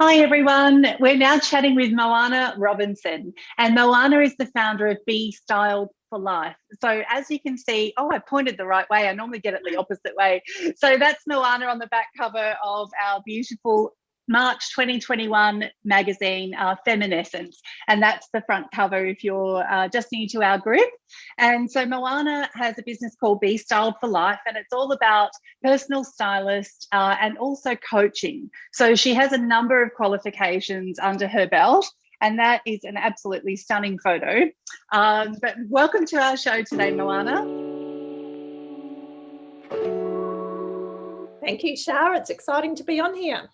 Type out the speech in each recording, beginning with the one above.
Hi everyone, we're now chatting with Moana Robinson, and Moana is the founder of Be Styled for Life. So as you can see, I pointed the right way. I normally get it the opposite way. So that's Moana on the back cover of our beautiful March 2021 magazine, Feminiscence, and that's the front cover if you're just new to our group. And so Moana has a business called Be Styled for Life, and it's all about personal stylist and also coaching. So she has a number of qualifications under her belt, and that is an absolutely stunning photo. But welcome to our show today, Moana. Thank you, Shar. It's exciting to be on here.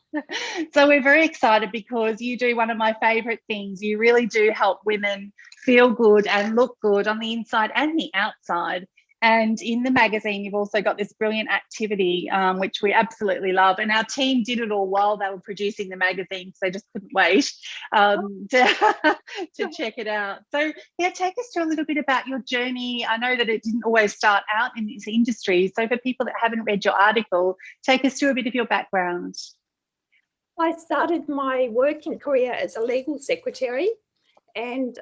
So we're very excited because you do one of my favourite things. You really do help women feel good and look good on the inside and the outside. And in the magazine, you've also got this brilliant activity, which we absolutely love. And our team did it all while they were producing the magazine, so they just couldn't wait to check it out. So, yeah, take us through a little bit about your journey. I know that it didn't always start out in this industry. So for people that haven't read your article, take us through a bit of your background. I started my working career as a legal secretary. And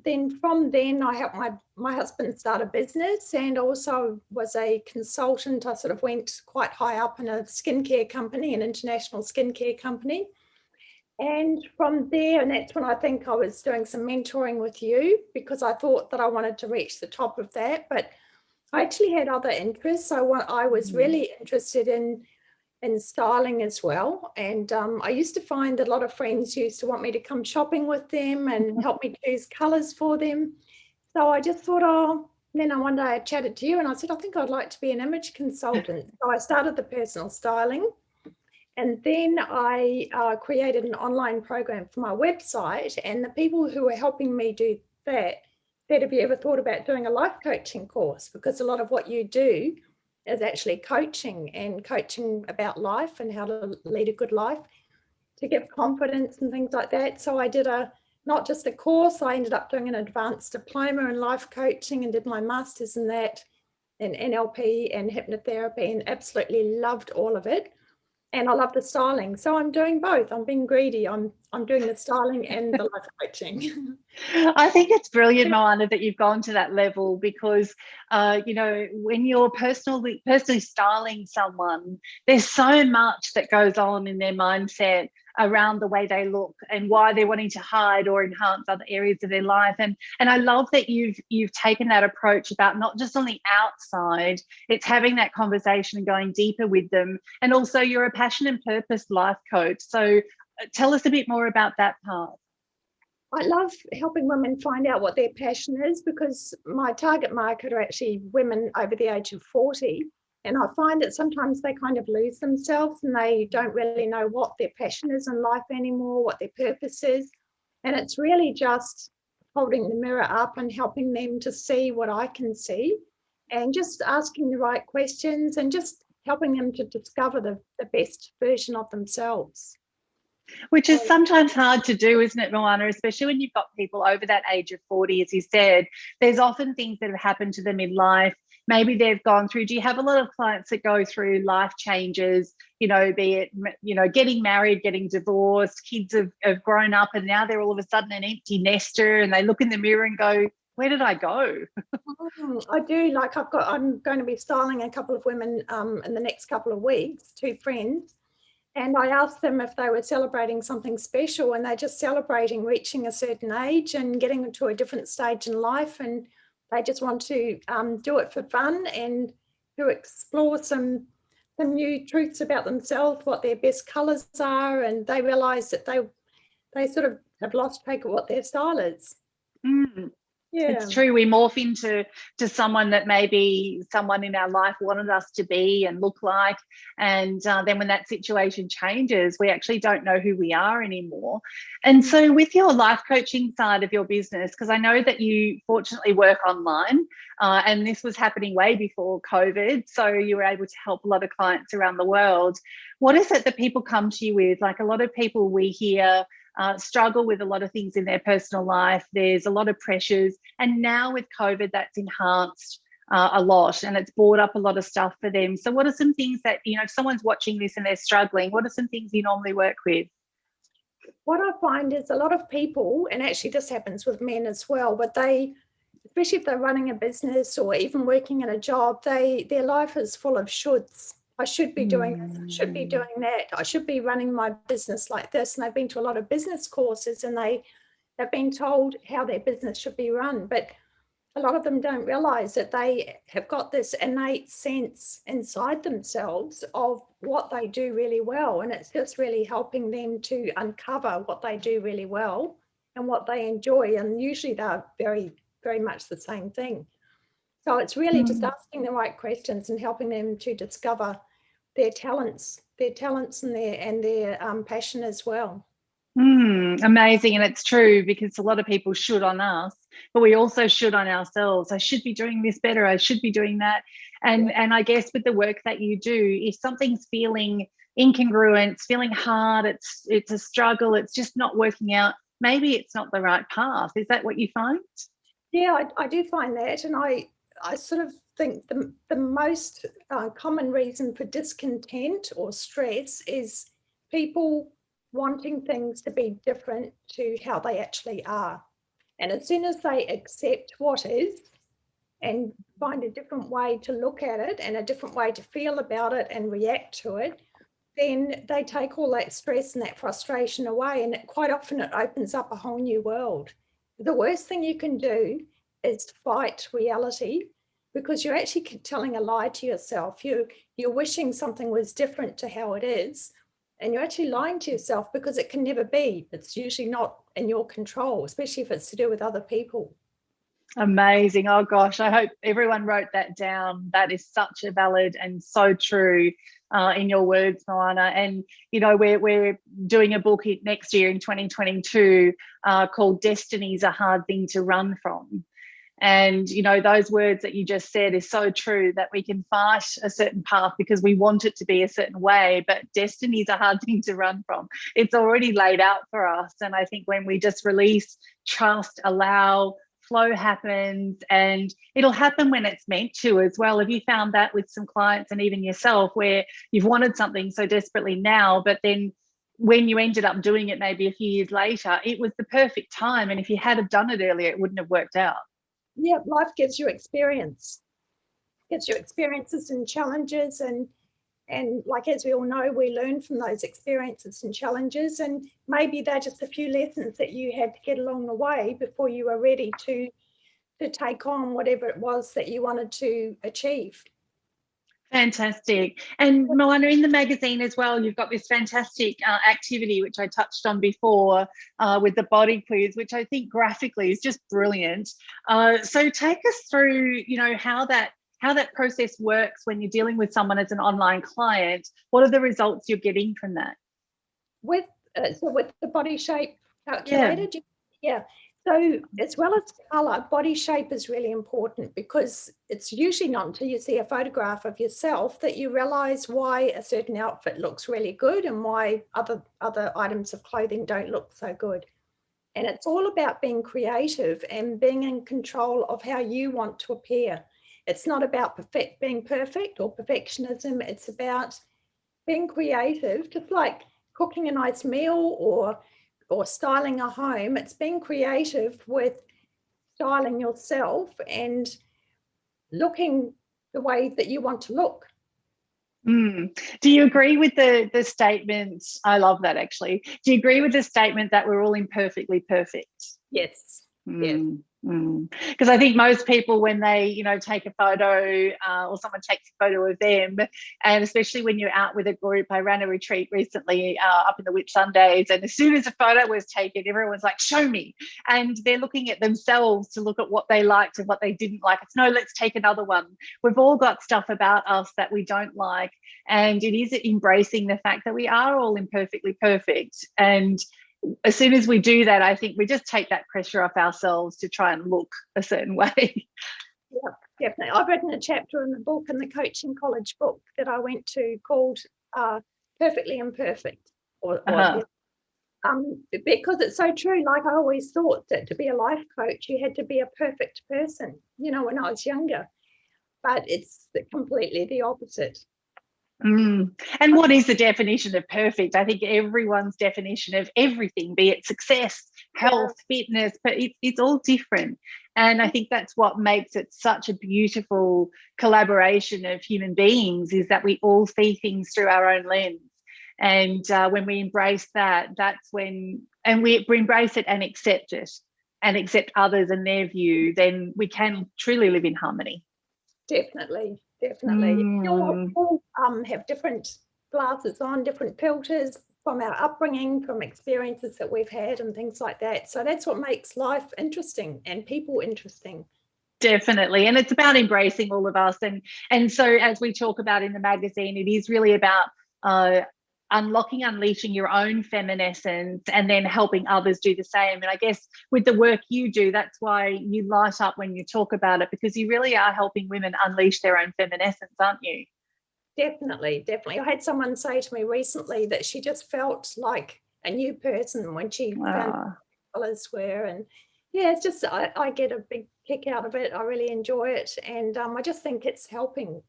then from then I helped my husband start a business, and also was a consultant. I sort of went quite high up in a skincare company, an international skincare company. And from there, and that's when I think I was doing some mentoring with you, because I thought that I wanted to reach the top of that. But I actually had other interests. I was really interested in styling as well. And I used to find that a lot of friends used to want me to come shopping with them and help me choose colours for them. So I just thought, then one day I chatted to you and I said, I think I'd like to be an image consultant. So I started the personal styling. And then I created an online program for my website. And the people who were helping me do that said, have you ever thought about doing a life coaching course? Because a lot of what you do is actually coaching about life and how to lead a good life, to give confidence and things like that. So I did not just a course, I ended up doing an advanced diploma in life coaching and did my master's in that, in NLP and hypnotherapy, and absolutely loved all of it. And I love the styling. So I'm doing both. I'm being greedy. I'm doing the styling and the life coaching. I think it's brilliant, Moana, that you've gone to that level, because, when you're personally styling someone, there's so much that goes on in their mindset around the way they look and why they're wanting to hide or enhance other areas of their life. And I love that you've taken that approach about not just on the outside, it's having that conversation and going deeper with them. And also you're a passion and purpose life coach. So tell us a bit more about that part. I love helping women find out what their passion is, because my target market are actually women over the age of 40. And I find that sometimes they kind of lose themselves and they don't really know what their passion is in life anymore, what their purpose is. And it's really just holding the mirror up and helping them to see what I can see, and just asking the right questions and just helping them to discover the best version of themselves. Which is sometimes hard to do, isn't it, Moana? Especially when you've got people over that age of 40, as you said. There's often things that have happened to them in life. Maybe they've gone through, do you have a lot of clients that go through life changes, be it, getting married, getting divorced, kids have grown up and now they're all of a sudden an empty nester and they look in the mirror and go, where did I go? I do. I'm going to be styling a couple of women in the next couple of weeks, two friends. And I asked them if they were celebrating something special, and they're just celebrating reaching a certain age and getting to a different stage in life. And they just want to do it for fun and to explore some new truths about themselves, what their best colours are. And they realise that they sort of have lost track of what their style is. Yeah. It's true. We morph into someone that maybe someone in our life wanted us to be and look like. And then when that situation changes, we actually don't know who we are anymore. And so with your life coaching side of your business, because I know that you fortunately work online and this was happening way before COVID, so you were able to help a lot of clients around the world. What is it that people come to you with? Like, a lot of people we hear struggle with a lot of things in their personal life. There's a lot of pressures, and now with COVID that's enhanced a lot, and it's brought up a lot of stuff for them. So what are some things that, if someone's watching this and they're struggling, what are some things you normally work with? what I find is a lot of people, and actually this happens with men as well, but they, especially if they're running a business or even working in a job, their life is full of shoulds. I should be doing this, I should be doing that, I should be running my business like this. And they've been to a lot of business courses and they've been told how their business should be run. But a lot of them don't realize that they have got this innate sense inside themselves of what they do really well. And it's just really helping them to uncover what they do really well and what they enjoy. And usually they're very, very much the same thing. So it's really just asking the right questions and helping them to discover their talents and their passion as well. Amazing. And it's true, because a lot of people should on us, but we also should on ourselves. I should be doing this better, I should be doing that. And I guess with the work that you do, if something's feeling incongruent, it's feeling hard, it's a struggle, it's just not working out, maybe it's not the right path. Is that what you find? Yeah, I do find that. And I sort of think the most common reason for discontent or stress is people wanting things to be different to how they actually are. And as soon as they accept what is and find a different way to look at it and a different way to feel about it and react to it, then they take all that stress and that frustration away. And quite often it opens up a whole new world. The worst thing you can do is fight reality, because you're actually telling a lie to yourself. You're wishing something was different to how it is, and you're actually lying to yourself, because it can never be. It's usually not in your control, especially if it's to do with other people. Amazing. Oh gosh, I hope everyone wrote that down. That is such a valid and so true in your words, Moana. And you know, we're doing a book next year in 2022 called Destiny's a Hard Thing to Run From. And you know, those words that you just said is so true, that we can fight a certain path because we want it to be a certain way, but destiny is a hard thing to run from. It's already laid out for us. And I think when we just release, trust, allow, flow happens, and it'll happen when it's meant to as well. Have you found that with some clients and even yourself, where you've wanted something so desperately now, but then when you ended up doing it maybe a few years later, it was the perfect time, and if you had have done it earlier, it wouldn't have worked out? Yeah, life gives you experience. Gives you experiences and challenges, and like, as we all know, we learn from those experiences and challenges, and maybe they're just a few lessons that you had to get along the way before you were ready to take on whatever it was that you wanted to achieve. Fantastic. And Moana, in the magazine as well, you've got this fantastic activity, which I touched on before, with the body quiz, which I think graphically is just brilliant. So take us through, you know, how that process works when you're dealing with someone as an online client. What are the results you're getting from that? With the body shape calculator, yeah. So as well as colour, body shape is really important, because it's usually not until you see a photograph of yourself that you realise why a certain outfit looks really good and why other items of clothing don't look so good. And it's all about being creative and being in control of how you want to appear. It's not about being perfect or perfectionism. It's about being creative, just like cooking a nice meal or styling a home. It's being creative with styling yourself and looking the way that you want to look. Do you agree with the statement? I love that, actually. Do you agree with the statement that we're all imperfectly perfect? Yes. Yes. Because I think most people, when they, you know, take a photo or someone takes a photo of them, and especially when you're out with a group, I ran a retreat recently up in the Whitsundays, and as soon as a photo was taken, everyone's like, show me. And they're looking at themselves to look at what they liked and what they didn't like. It's no, let's take another one. We've all got stuff about us that we don't like. And it is embracing the fact that we are all imperfectly perfect. And as soon as we do that, I think we just take that pressure off ourselves to try and look a certain way. Yeah, definitely. I've written a chapter in the book, in the coaching college book that I went to, called Perfectly Imperfect. Because it's so true. Like, I always thought that to be a life coach, you had to be a perfect person, you know, when I was younger. But it's completely the opposite. And what is the definition of perfect? I think everyone's definition of everything, be it success, health, fitness, but it's all different. And I think that's what makes it such a beautiful collaboration of human beings, is that we all see things through our own lens. And when we embrace that, that's when, and we embrace it and accept it and accept others and their view, then we can truly live in harmony. Definitely. We all have different glasses on, different filters from our upbringing, from experiences that we've had and things like that. So that's what makes life interesting and people interesting. Definitely. And it's about embracing all of us. And so as we talk about in the magazine, it is really about unleashing your own feminiscence and then helping others do the same. And I guess with the work you do, that's why you light up when you talk about it, because you really are helping women unleash their own feminiscence, aren't you? Definitely. I had someone say to me recently that she just felt like a new person when she found what colours were. And yeah, it's just, I get a big kick out of it. I really enjoy it. And I just think it's helping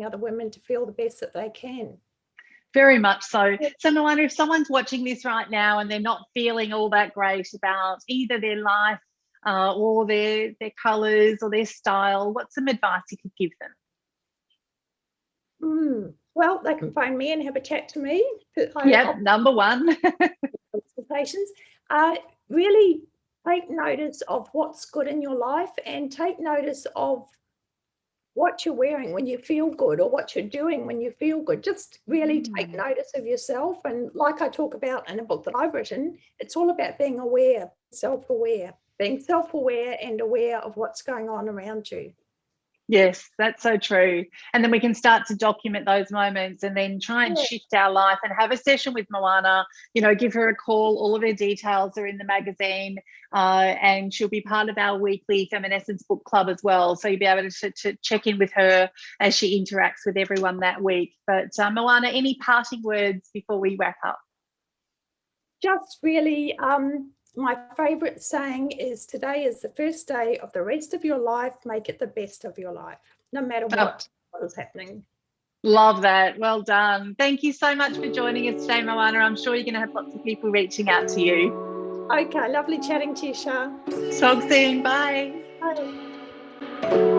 other women to feel the best that they can. Very much so. So Moana, if someone's watching this right now and they're not feeling all that great about either their life or their colours or their style, what's some advice you could give them? Well, they can phone me and have a chat to me. Number one. Consultations. Really take notice of what's good in your life, and take notice of what you're wearing when you feel good, or what you're doing when you feel good. Just really take notice of yourself. And like I talk about in a book that I've written, it's all about being aware, being self-aware and aware of what's going on around you. Yes, that's so true. And then we can start to document those moments and then try and shift our life, and have a session with Moana, give her a call. All of her details are in the magazine, and she'll be part of our weekly Feminiscence book club as well. So you'll be able to check in with her as she interacts with everyone that week. But Moana, any parting words before we wrap up? Just really, my favourite saying is, today is the first day of the rest of your life. Make it the best of your life, no matter what is happening. Love that. Well done. Thank you so much for joining us today, Moana. I'm sure you're going to have lots of people reaching out to you. Okay, lovely chatting to you, Shar. Talk soon. Bye. Bye.